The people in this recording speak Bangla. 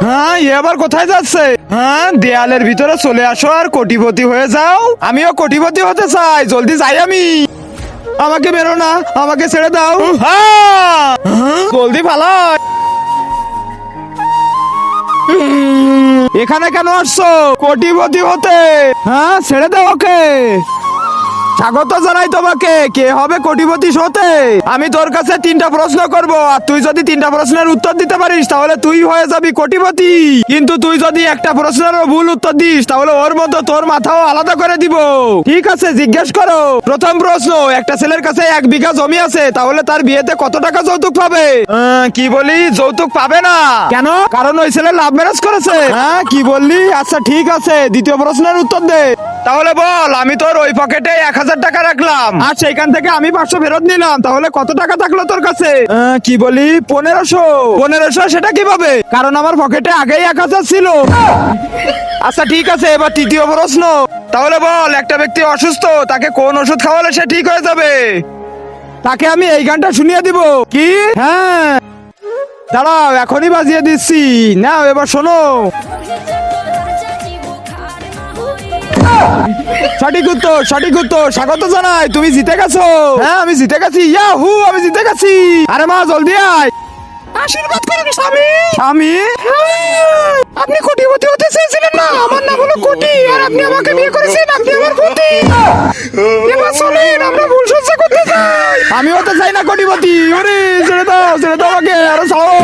হ্যাঁ এবার কোথায় যাচ্ছে? হ্যাঁ দেয়ালের ভিতরে চলে আসো আর কোটিপতি হয়ে যাও। আমিও কোটিপতি হতে চাই, জলদি যাই আমি। আমাকে বেরো না, আমাকে ছেড়ে দাও। হ্যাঁ, জলদি পালাও। এখানে কেন আসছো? কোটিপতি হতে। হ্যাঁ ছেড়ে দাও ওকে। স্বাগত জানাই তোমাকে। কে হবে কোটিপতি হতে? আমি তোর কাছে 3টা প্রশ্ন করব, আর তুই যদি 3টা প্রশ্নের উত্তর দিতে পারিস তাহলে তুই হয়ে যাবি কোটিপতি। কিন্তু তুই যদি একটা প্রশ্নেরও ভুল উত্তর দিস তাহলে ওর মতো তোর মাথাও আলাদা করে দিব। ঠিক আছে, জিজ্ঞেস করো। প্রথম প্রশ্ন, একটা ছেলের কাছে 1 বিঘা জমি আছে, তাহলে তার বিয়েতে কত টাকা যৌতুক পাবে? কি বলি? যৌতুক পাবে না কেন? কারণ ওই ছেলে লাভ ম্যারেজ করেছে। হ্যাঁ কি বললি? আচ্ছা ঠিক আছে, দ্বিতীয় প্রশ্নের উত্তর দে। তাহলে বল, আমি তোর ওই পকেটে 1000 টাকা রাখলাম আর সেইখান থেকে আমি 500 ফেরত নিলাম, তাহলে কত টাকা থাকলো তোর কাছে? কি বলি? 1500। 1500 সেটা কিভাবে? কারণ আমার পকেটে আগেই 1000 ছিল। আচ্ছা ঠিক আছে, এবার তৃতীয় প্রশ্ন। তাহলে বল, একটা ব্যক্তি অসুস্থ, তাকে কোন ওষুধ খাওয়ালে সে ঠিক হয়ে যাবে? তাকে আমি এই গানটা শুনিয়ে দিব। কি? হ্যাঁ দাঁড়াও, এখনই বাজিয়ে দিচ্ছি। নাও এবার শোনো। সঠিক উত্তর, সঠিক উত্তর। স্বাগত জানাই, তুমি জিতে গেছো। হ্যাঁ আমি জিতে গেছি। ইয়াহু, আমি জিতে গেছি। আরে মা জলদি আয়। আশীর্বাদ করুন স্বামী। স্বামী? আপনি কোটিপতি হতে চেয়েছিলেন না? আমার নাম হলো কোটি, আর আপনি আমাকে বিয়ে করেছেন। আপনি আমার পতি। এবার চলেন, আমরা ভুল সজ্জা করতে চাই। আমি হতে চাই না কোটিপতি। ওরে ছেড়ে দাও, ছেড়ে দাও আমাকে। আরে ছাড়ো।